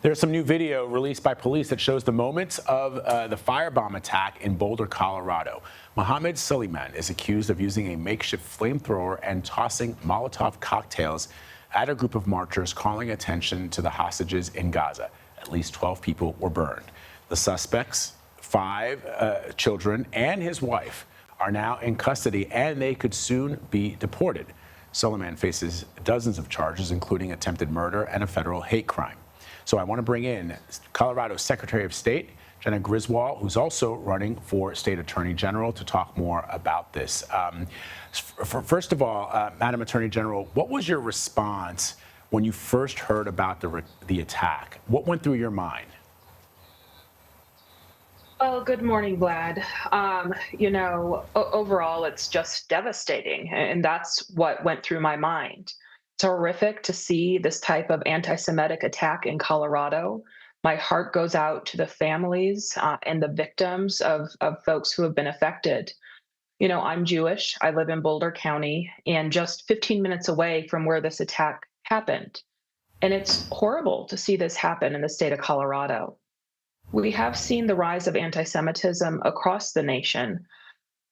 There's some new video released by police that shows the moments of the firebomb attack in Boulder, Colorado. Mohammed Suleiman is accused of using a makeshift flamethrower and tossing Molotov cocktails at a group of marchers, calling attention to the hostages in Gaza. At least 12 people were burned. The suspects, 5 children and his wife, are now in custody, and they could soon be deported. Suleiman faces dozens of charges, including attempted murder and a federal hate crime. So I want to bring in Colorado's Secretary of State, Jena, who's also running for State Attorney General, to talk more about this. First of all, Madam Attorney General, what was your response when you first heard about the attack? What went through your mind? Well, good morning, Vlad. Overall, it's just devastating, and that's what went through my mind. It's horrific to see this type of anti-Semitic attack in Colorado. My heart goes out to the families and the victims of folks who have been affected. I'm Jewish. I live in Boulder County, and just 15 minutes away from where this attack happened. And it's horrible to see this happen in the state of Colorado. We have seen the rise of anti-Semitism across the nation.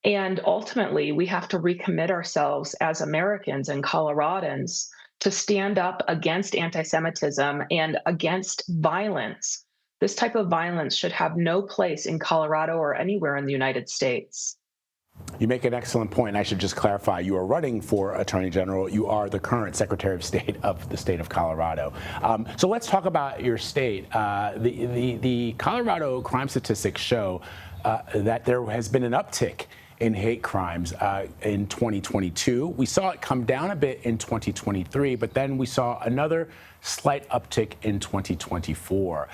And ultimately, we have to recommit ourselves as Americans and Coloradans to stand up against anti-Semitism and against violence. This type of violence should have no place in Colorado or anywhere in the United States. You make an excellent point. I should just clarify, you are running for Attorney General. You are the current Secretary of State of the state of Colorado. So let's talk about your state. The Colorado crime statistics show that there has been an uptick in hate crimes in 2022. We saw it come down a bit in 2023, but then we saw another slight uptick in 2024.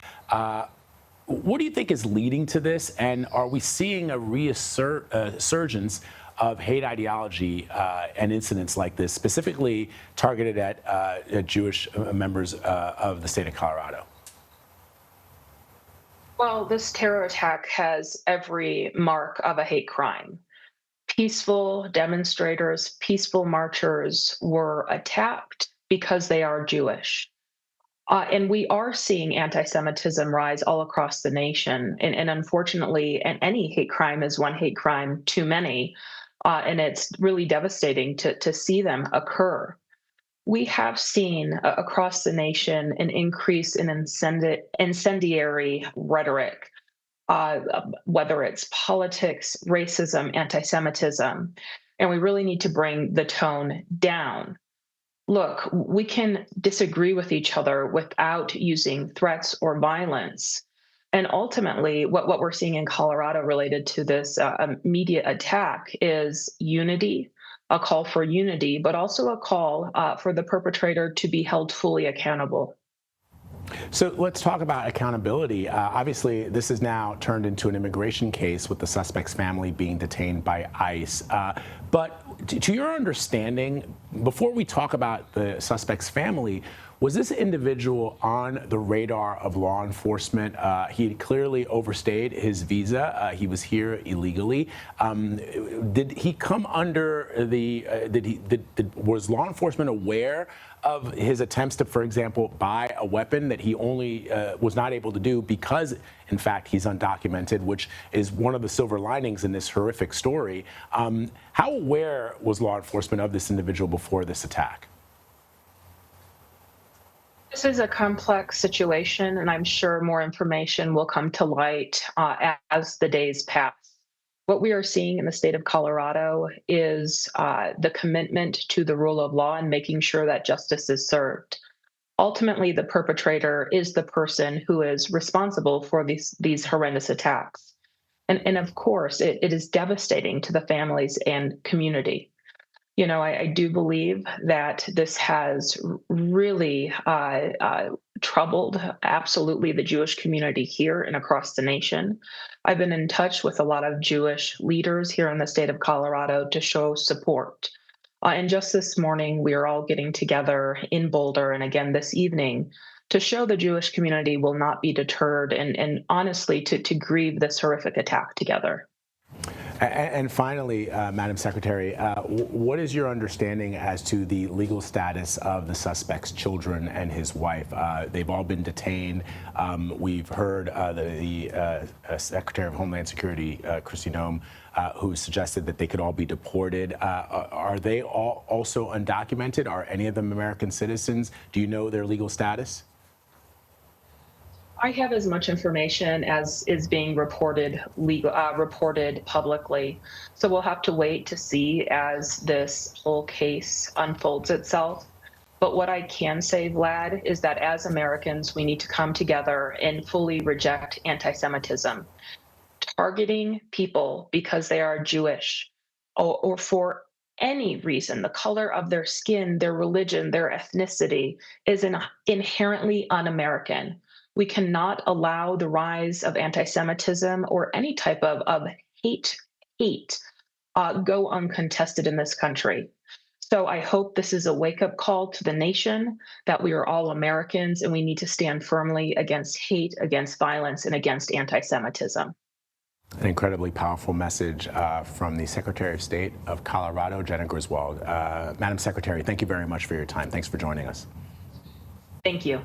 What do you think is leading to this, and are we seeing a resurgence of hate ideology and incidents like this, specifically targeted at Jewish members of the state of Colorado? Well, this terror attack has every mark of a hate crime. Peaceful demonstrators, peaceful marchers were attacked because they are Jewish. And we are seeing anti-Semitism rise all across the nation. And unfortunately, any hate crime is one hate crime too many. And it's really devastating to see them occur. We have seen across the nation an increase in incendiary rhetoric, whether it's politics, racism, anti-Semitism. And we really need to bring the tone down. Look, we can disagree with each other without using threats or violence. And ultimately, what we're seeing in Colorado related to this immediate attack is unity, a call for unity, but also a call for the perpetrator to be held fully accountable. So let's talk about accountability. Obviously, this is now turned into an immigration case with the suspect's family being detained by ICE. But to your understanding, before we talk about the suspect's family, was this individual on the radar of law enforcement? He clearly overstayed his visa. He was here illegally. Did he come under the? Was law enforcement aware of his attempts to, for example, buy a weapon that he only was not able to do because, in fact, he's undocumented, which is one of the silver linings in this horrific story? How aware was law enforcement of this individual before this attack? This is a complex situation, and I'm sure more information will come to light as the days pass. What we are seeing in the state of Colorado is the commitment to the rule of law and making sure that justice is served. Ultimately, the perpetrator is the person who is responsible for these horrendous attacks. And of course, it is devastating to the families and community. I do believe that this has really troubled absolutely the Jewish community here and across the nation. I've been in touch with a lot of Jewish leaders here in the state of Colorado to show support. And just this morning, we are all getting together in Boulder, and again this evening, to show the Jewish community will not be deterred and honestly to grieve this horrific attack together. And finally, Madam Secretary, what is your understanding as to the legal status of the suspect's children and his wife? They've all been detained. We've heard the Secretary of Homeland Security, Kristi Noem, who suggested that they could all be deported. Are they all also undocumented? Are any of them American citizens? Do you know their legal status? I have as much information as is being reported publicly. So we'll have to wait to see as this whole case unfolds itself. But what I can say, Vlad, is that as Americans, we need to come together and fully reject anti-Semitism. Targeting people because they are Jewish or for any reason, the color of their skin, their religion, their ethnicity is inherently un-American. We cannot allow the rise of anti-Semitism or any type of hate go uncontested in this country. So I hope this is a wake-up call to the nation that we are all Americans and we need to stand firmly against hate, against violence, and against anti-Semitism. An incredibly powerful message from the Secretary of State of Colorado, Jena Griswold. Madam Secretary, thank you very much for your time. Thanks for joining us. Thank you.